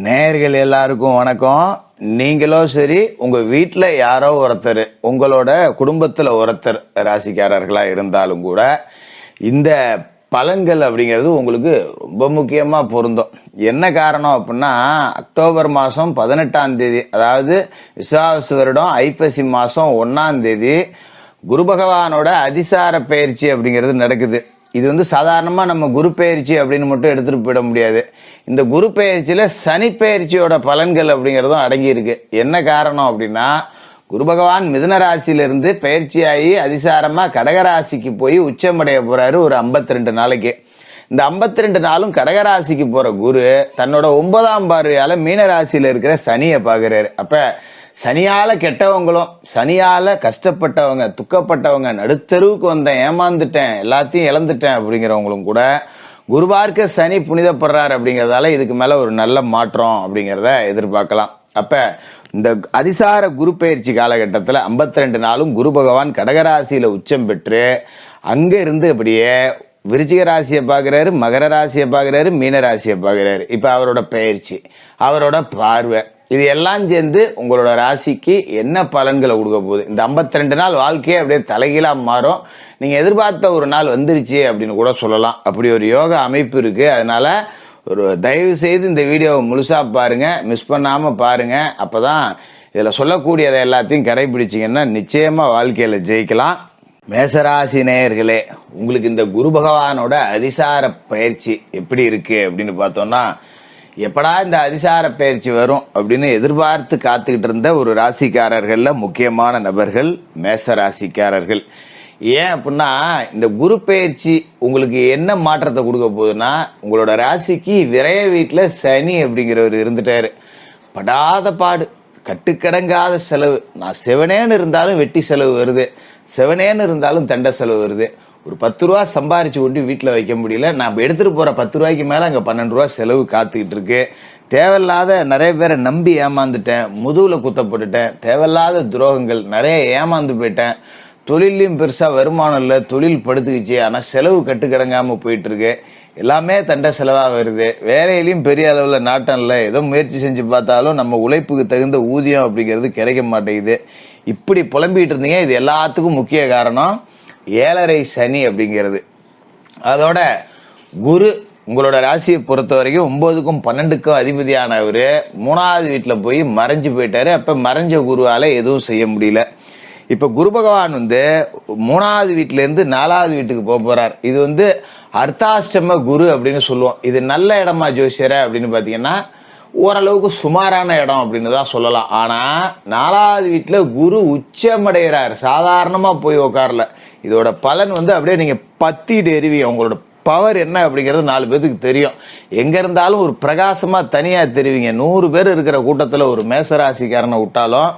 நேயர்கள் எல்லாருக்கும் வணக்கம். நீங்களோ சரி, உங்க வீட்டுல யாரோ ஒருத்தர், உங்களோட குடும்பத்துல ஒருத்தர் ராசிக்காரர்களா இருந்தாலும் கூட இந்த பலன்கள் அப்படிங்கிறது உங்களுக்கு ரொம்ப முக்கியமா பொருந்தும். என்ன காரணம் அப்படின்னா, அக்டோபர் மாசம் 18ஆம் தேதி, அதாவது விசுவாவசு வருடம் ஐப்பசி மாசம் 1ஆம் தேதி குரு பகவானோட அதிசார பயிற்சி அப்படிங்கிறது நடக்குது. இது சாதாரணமா நம்ம குரு பயிற்சி அப்படின்னு மட்டும் எடுத்துட்டு போயிட முடியாது. இந்த குரு பயிற்சியில சனி பயிற்சியோட பலன்கள் அப்படிங்கறதும் அடங்கி இருக்கு. என்ன காரணம் அப்படின்னா, குரு பகவான் மிதுன ராசியிலிருந்து பயிற்சியாகி அதிசாரமா கடகராசிக்கு போய் உச்சமடைய போறாரு ஒரு 52 நாளைக்கு. இந்த 52 நாளும் கடகராசிக்கு போற குரு தன்னோட 9ஆம் பார்வையால மீன ராசியில இருக்கிற சனியை பாக்குறாரு. அப்ப சனியால கெட்டவங்களும், சனியால கஷ்டப்பட்டவங்க, துக்கப்பட்டவங்க, நடுத்தருவுக்கு வந்தேன், ஏமாந்துட்டேன், எல்லாத்தையும் இழந்துட்டேன் அப்படிங்கிறவங்களும் கூட குரு பார்க்க சனி புனிதப்படுறாரு அப்படிங்கறதால இதுக்கு மேல ஒரு நல்ல மாற்றம் அப்படிங்கிறத எதிர்பார்க்கலாம். அப்ப இந்த அதிசார குரு பயிற்சி காலகட்டத்துல 52 நாளும் குரு பகவான் கடகராசியில உச்சம் பெற்று அங்க இருந்து அப்படியே விருச்சிக ராசியை பாக்குறாரு, மகர ராசியை பாக்குறாரு, மீன ராசியை பாக்குறாரு. இப்ப அவரோட பயிற்சி, அவரோட பார்வை, இது எல்லாம் சேர்ந்து உங்களோட ராசிக்கு என்ன பலன்களை கொடுக்க போகுது. இந்த 52 நாள் வாழ்க்கையே அப்படியே தலைகீழா மாறும். நீங்க எதிர்பார்த்த ஒரு நாள் வந்துருச்சு அப்படின்னு கூட சொல்லலாம். அப்படி ஒரு யோக அமைப்பு இருக்கு. அதனால ஒரு தயவு செய்து இந்த வீடியோவை முழுசா பாருங்க, மிஸ் பண்ணாம பாருங்க. அப்பதான் இதுல சொல்லக்கூடியதை எல்லாத்தையும் கடைபிடிச்சிங்கன்னா நிச்சயமா வாழ்க்கையில ஜெயிக்கலாம். மேசராசி நேயர்களே, உங்களுக்கு இந்த குரு பகவானோட அதிசார பயிற்சி எப்படி இருக்கு அப்படின்னு பார்த்தோம்னா, எப்படா இந்த அதிசார பயிற்சி வரும் அப்படின்னு எதிர்பார்த்து காத்துக்கிட்டு இருந்த ஒரு ராசிக்காரர்கள்ல முக்கியமான நபர்கள் மேச ராசிக்காரர்கள். ஏன் அப்படின்னா, இந்த குரு பயிற்சி உங்களுக்கு என்ன மாற்றத்தை கொடுக்க போகுதுன்னா, உங்களோட ராசிக்கு விரைய வீட்டுல சனி அப்படிங்கிறவர் இருந்துட்டாரு. படாத பாடு, கட்டுக்கடங்காத செலவு. நான் செவனேன்னு இருந்தாலும் வெட்டி செலவு வருது, செவனேன்னு இருந்தாலும் தண்ட செலவு வருது. ஒரு 10 ரூபா சம்பாரிச்சு கொண்டு வீட்டுல வைக்க முடியல. நான் எடுத்துட்டு போற 10 ரூபாய்க்கு மேல அங்க 12 ரூபா செலவு காத்துக்கிட்டு இருக்கு. தேவையில்லாத நிறைய பேரை நம்பி ஏமாந்துட்டேன், முதுகுல குத்தப்பட்டுட்டேன், தேவையில்லாத துரோகங்கள், நிறைய ஏமாந்து போயிட்டேன். தொழிலையும் பெருசா வருமானம் இல்லை, தொழில் படுத்துக்கிச்சு, ஆனா செலவு கட்டுக்கடங்காம போயிட்டு இருக்கு. எல்லாமே தண்ட செலவா வருது. வேலையிலையும் பெரிய அளவுல நாட்டம் இல்லை. ஏதோ முயற்சி செஞ்சு பார்த்தாலும் நம்ம உழைப்புக்கு தகுந்த ஊதியம் அப்படிங்கிறது கிடைக்க மாட்டேங்குது. இப்படி புலம்பிட்டு இருந்தீங்க. இது எல்லாத்துக்கும் முக்கிய காரணம் 7.5 சனி அப்படிங்கிறது. அதோட குரு உங்களோட ராசியை பொறுத்த வரைக்கும் 9க்கும் 12க்கும் அதிபதியானவரு 3வது வீட்டுல போய் மறைஞ்சு போயிட்டாரு. அப்ப மறைஞ்ச குருவால எதுவும் செய்ய முடியல. இப்ப குரு பகவான் 3வது வீட்டுல இருந்து 4வது வீட்டுக்கு போறார். இது அர்த்தாஷ்டம குரு அப்படின்னு சொல்லுவோம். இது நல்ல இடமா ஜோசியர அப்படின்னு பாத்தீங்கன்னா, ஓரளவுக்கு சுமாரான இடம் அப்படின்னு தான் சொல்லலாம். ஆனா 4வது வீட்டுல குரு உச்சமடைகிறார். சாதாரணமா போய் உட்காரல. இதோட பலன் அப்படியே நீங்க பத்திட்டு எறிவீங்க. உங்களோட பவர் என்ன அப்படிங்கிறது 4 பேருக்கு தெரியும். எங்க இருந்தாலும் ஒரு பிரகாசமா தனியா தெரிவிங்க. 100 பேர் இருக்கிற கூட்டத்துல ஒரு மேசராசிக்காரனை விட்டாலும்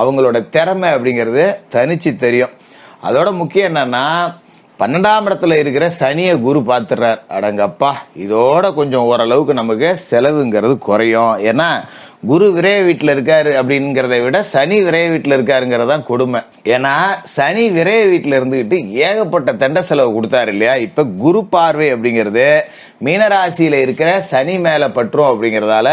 அவங்களோட திறமை அப்படிங்கிறது தனிச்சு தெரியும். அதோட முக்கியம் என்னன்னா, 12ஆம் இடத்துல இருக்கிற சனியை குரு பார்த்துறார். அடங்கப்பா, இதோட கொஞ்சம் ஓரளவுக்கு நமக்கு செலவுங்கிறது குறையும். ஏன்னா குரு விரைய வீட்டுல இருக்காரு அப்படிங்கிறத விட சனி விரைய வீட்டுல இருக்காருங்கிறதான் கொடுமை. ஏன்னா சனி விரைய வீட்டுல இருந்துகிட்டு ஏகப்பட்ட தண்ட செலவு கொடுத்தாரு இல்லையா. இப்ப குரு பார்வை அப்படிங்கிறது மீனராசியில இருக்கிற சனி மேல பற்றும் அப்படிங்கறதால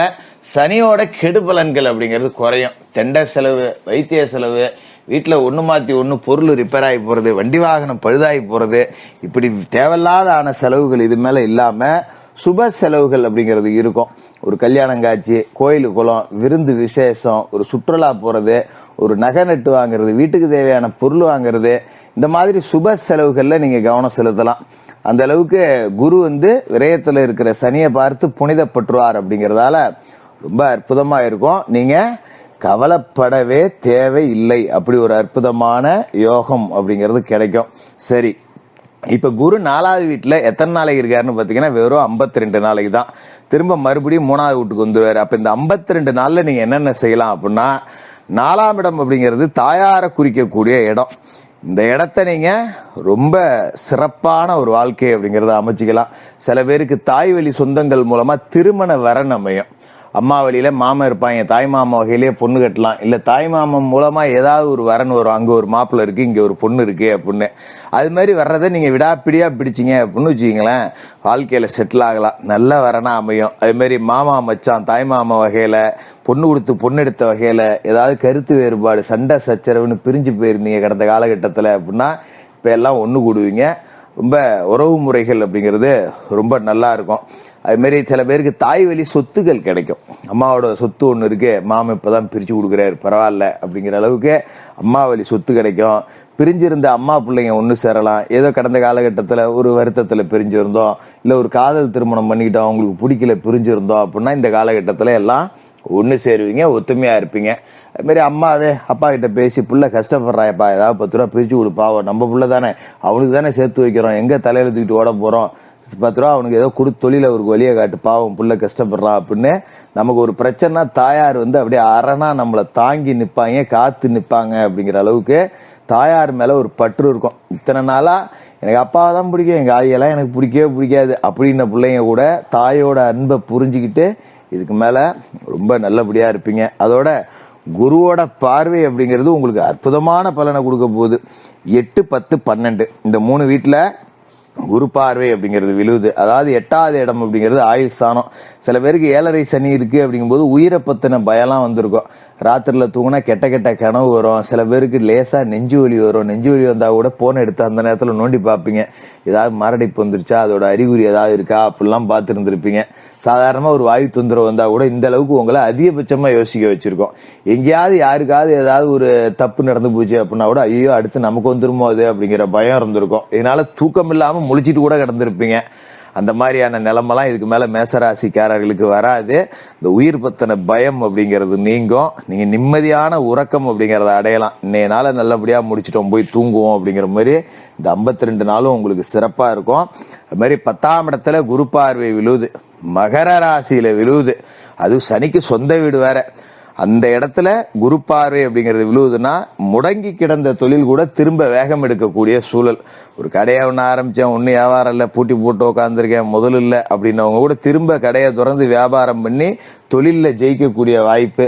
சனியோட கெடு பலன்கள் அப்படிங்கிறது குறையும். தெண்ட செலவு, வைத்திய செலவு, வீட்டுல ஒண்ணு மாத்தி ஒண்ணு பொருள் ரிப்பேர் ஆகி போறது, வண்டி வாகனம் பழுதாகி போறது, இப்படி தேவையில்லாத ஆன செலவுகள் இது மேல இல்லாம சுப செலவுகள் அப்படிங்கிறது இருக்கும். ஒரு கல்யாணம் காட்சி, கோயில் குளம், விருந்து விசேஷம், ஒரு சுற்றுலா போறது, ஒரு நகை நட்டு வாங்குறது, வீட்டுக்கு தேவையான பொருள் வாங்குறது, இந்த மாதிரி சுப செலவுகள்ல நீங்க கவனம் செலுத்தலாம். அந்த அளவுக்கு குரு விரயத்துல இருக்கிற சனியை பார்த்து புனிதப்பற்றுவார் அப்படிங்கறதால ரொம்ப அற்புதமா இருக்கும். நீங்க கவலைப்படவே தேவையில்லை. அப்படி ஒரு அற்புதமான யோகம் அப்படிங்கிறது கிடைக்கும். சரி, இப்ப குரு 4வது வீட்டுல எத்தனை நாளைக்கு இருக்காருன்னு பாத்தீங்கன்னா, வெறும் 52 நாளைக்கு தான். திரும்ப மறுபடியும் 3வது வீட்டுக்கு வந்துருவாரு. அப்ப இந்த 52 நாள்ல நீங்க என்னென்ன செய்யலாம் அப்படின்னா, 4ஆம் இடம் அப்படிங்கிறது தாயார குறிக்கக்கூடிய இடம். இந்த இடத்த நீங்க ரொம்ப சிறப்பான ஒரு வாழ்க்கை அப்படிங்கறத அமைச்சுக்கலாம். சில பேருக்கு தாய் வழி சொந்தங்கள் மூலமா திருமண வரன் அமையும். அம்மா வழியில மாமன் இருப்பாங்க, தாய் மாமா வகையிலேயே பொண்ணு கட்டலாம். இல்ல தாய் மாமன் மூலமா ஏதாவது ஒரு வரன் வரும், அங்க ஒரு மாப்பிள்ளை இருக்கு, இங்க ஒரு பொண்ணு இருக்கு அப்படின்னு. அது மாதிரி வர்றதை நீங்க விடாப்பிடியா பிடிச்சிங்க அப்படின்னு வச்சுக்கீங்களேன், வாழ்க்கையில செட்டில் ஆகலாம், நல்ல வரனா அமையும். அது மாதிரி மாமா மச்சான் தாய் மாமா வகையில பொண்ணு கொடுத்து பொண்ணு எடுத்த வகையில ஏதாவது கருத்து வேறுபாடு சண்டை சச்சரவுன்னு பிரிஞ்சு போயிருந்தீங்க கடந்த காலகட்டத்துல அப்படின்னா இப்ப எல்லாம் ஒண்ணு கூடுவீங்க. ரொம்ப உறவு முறைகள் அப்படிங்கிறது ரொம்ப நல்லா இருக்கும். அது மாதிரி சில பேருக்கு தாய் வழி சொத்துக்கள் கிடைக்கும். அம்மாவோட சொத்து ஒண்ணு இருக்கு, மாமா இப்பதான் பிரிச்சு கொடுக்குறாரு பரவாயில்ல அப்படிங்கிற அளவுக்கு அம்மா வழி சொத்து கிடைக்கும். பிரிஞ்சிருந்த அம்மா பிள்ளைங்க ஒண்ணு சேரலாம். ஏதோ கடந்த காலகட்டத்துல ஒரு வருத்தத்துல பிரிஞ்சிருந்தோம், இல்ல ஒரு காதல் திருமணம் பண்ணிக்கிட்டோம், அவங்களுக்கு பிடிக்கல பிரிஞ்சிருந்தோம் அப்படின்னா இந்த காலகட்டத்துல எல்லாம் ஒண்ணு சேருவீங்க, ஒத்துமையா இருப்பீங்க. அது மாதிரி அம்மாவே அப்பா கிட்ட பேசி புள்ள கஷ்டப்படுறாயப்பா, ஏதாவது 10 ரூபா பிரிச்சு கொடுப்பாவோ, நம்ம புள்ள தானே, அவனுக்கு தானே சேர்த்து வைக்கிறோம், எங்க தலையில தூக்கிட்டு ஓட போறோம், 10 ரூபா அவனுக்கு ஏதோ தொழில அவருக்கு வழியை காட்டு, பாவம் புள்ள கஷ்டப்படுறான் அப்படின்னு. நமக்கு ஒரு பிரச்சனை தாயார் அப்படியே அரணா நம்மளை தாங்கி நிப்பாங்க, காத்து நிப்பாங்க. அப்படிங்கிற அளவுக்கு தாயார் மேல ஒரு பற்று இருக்கும். இத்தனை நாளா எனக்கு அப்பாவை தான் பிடிக்கும், எங்க ஆதியெல்லாம் எனக்கு பிடிக்கவே பிடிக்காது அப்படின்ன பிள்ளைங்க கூட தாயோட அன்பை புரிஞ்சுக்கிட்டு இதுக்கு மேல ரொம்ப நல்லபடியா இருப்பீங்க. அதோட குருவோட பார்வை அப்படிங்கிறது உங்களுக்கு அற்புதமான பலனை கொடுக்க போகுது. 8, 10, 12 இந்த 3 வீட்டுல குரு பார்வை அப்படிங்கிறது விழுவுது. அதாவது 8வது இடம் அப்படிங்கிறது ஆயுள் ஸ்தானம். சில பேருக்கு 7.5 சனி இருக்கு அப்படிங்கும்போது உயிரை பத்தின பயம்லாம் வந்திருக்கும். ராத்திரில தூங்கினா கெட்ட கெட்ட கனவு வரும். சில பேருக்கு லேசா நெஞ்சு வலி வரும். நெஞ்சு வலி வந்தா கூட போன் எடுத்து அந்த நேரத்துல நோண்டி பார்ப்பீங்க, ஏதாவது மாரடைப்பு வந்துருச்சா, அதோட அறிகுறி ஏதாவது இருக்கா அப்படிலாம் பார்த்து இருந்திருப்பீங்க. சாதாரணமா ஒரு வாயு தொந்தரவு வந்தா கூட இந்த அளவுக்கு உங்களை அதிகபட்சமா யோசிக்க வச்சிருக்கோம். எங்கேயாவது யாருக்காவது ஏதாவது ஒரு தப்பு நடந்து போச்சு அப்படின்னா கூட ஐயோ அடுத்து நமக்கு வந்துருமோ அது அப்படிங்கிற பயம் இருந்திருக்கும். இதனால தூக்கம் இல்லாம முழிச்சிட்டு கூட கிடந்திருப்பீங்க. அந்த மாதிரியான நிலைமெல்லாம் இதுக்கு மேல மேசராசிக்காரர்களுக்கு வராது. இந்த உயிர் பத்தின பயம் அப்படிங்கிறது நீங்கும். நீங்க நிம்மதியான உறக்கம் அப்படிங்கறத அடையலாம். இன்னைய நாள நல்லபடியா முடிச்சிட்டோம், போய் தூங்குவோம் அப்படிங்கிற மாதிரி இந்த 52 நாளும் உங்களுக்கு சிறப்பா இருக்கும். அது மாதிரி 10ஆம் இடத்துல குரு பார்வை விழுவுது, மகர ராசியில விழுவுது. அது சனிக்கு சொந்த வீடு வேற. அந்த இடத்துல குரு பார்வை அப்படிங்கிறது விழுவுதுன்னா முடங்கி கிடந்த தொழில் கூட திரும்ப வேகம் எடுக்கக்கூடிய சூழல். ஒரு கடையை ஒன்று ஆரம்பிச்சேன், ஒன்னும் வியாபாரம் இல்லை, பூட்டி போட்டு உட்காந்துருக்கேன், முதல் இல்லை அப்படின்னவங்க கூட திரும்ப கடையை திறந்து வியாபாரம் பண்ணி தொழிலில் ஜெயிக்கக்கூடிய வாய்ப்பு.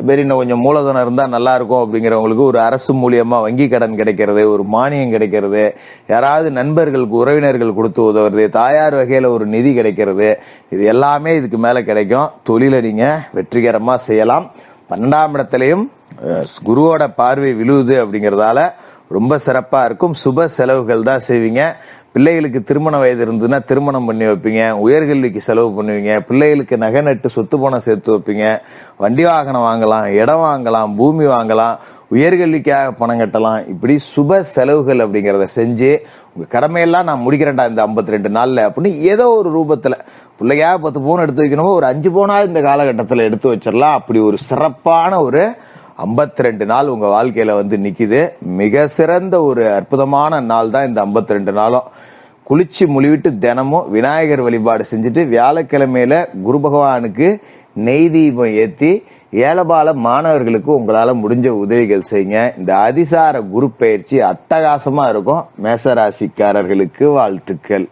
மாரி இன்னும் கொஞ்சம் மூலதனம் இருந்தா நல்லா இருக்கும் அப்படிங்கிறவங்களுக்கு ஒரு அரசு மூலியமா வங்கி கடன் கிடைக்கிறது, ஒரு மானியம் கிடைக்கிறது, யாராவது நண்பர்களுக்கு உறவினர்கள் கொடுத்து உதவுறது, தாயார் வகையில ஒரு நிதி கிடைக்கிறது, இது எல்லாமே இதுக்கு மேல கிடைக்கும். தொழிலை நீங்க வெற்றிகரமா செய்யலாம். 12ஆம் இடத்திலையும் குருவோட பார்வை விழுவுது அப்படிங்கறதால ரொம்ப சிறப்பா இருக்கும். சுப செலவுகள் தான் செய்வீங்க. பிள்ளைகளுக்கு திருமண வயது இருந்ததுன்னா திருமணம் பண்ணி வைப்பீங்க, உயர்கல்விக்கு செலவு பண்ணுவீங்க, பிள்ளைகளுக்கு நகை நட்டு சொத்து பணம் சேர்த்து வைப்பீங்க, வண்டி வாகனம் வாங்கலாம், இடம் வாங்கலாம், பூமி வாங்கலாம், உயர்கல்விக்காக பணம் கட்டலாம். இப்படி சுப செலவுகள் அப்படிங்கிறத செஞ்சு உங்க கடமையெல்லாம் நான் முடிக்கிறேன்டா இந்த 52 நாள்ல அப்படின்னு ஏதோ ஒரு ரூபத்துல பிள்ளைக்காக 10 பவுன் எடுத்து வைக்கணுமோ ஒரு 5 பவுனாவது இந்த காலகட்டத்தில் எடுத்து வச்சிடலாம். அப்படி ஒரு சிறப்பான ஒரு 52 நாள் உங்க வாழ்க்கையில நிக்குது. மிக சிறந்த ஒரு அற்புதமான நாள் தான் இந்த 52 நாளும். குளிச்சு முழுவிட்டு தினமும் விநாயகர் வழிபாடு செஞ்சுட்டு வியாழக்கிழமையில குரு பகவானுக்கு நெய் தீபம் ஏத்தி ஏலபால மாணவர்களுக்கு உங்களால முடிஞ்ச உதவிகள் செய்யுங்க. இந்த அதிசார குரு பயிற்சி அட்டகாசமா இருக்கும். மேசராசிக்காரர்களுக்கு வாழ்த்துக்கள்.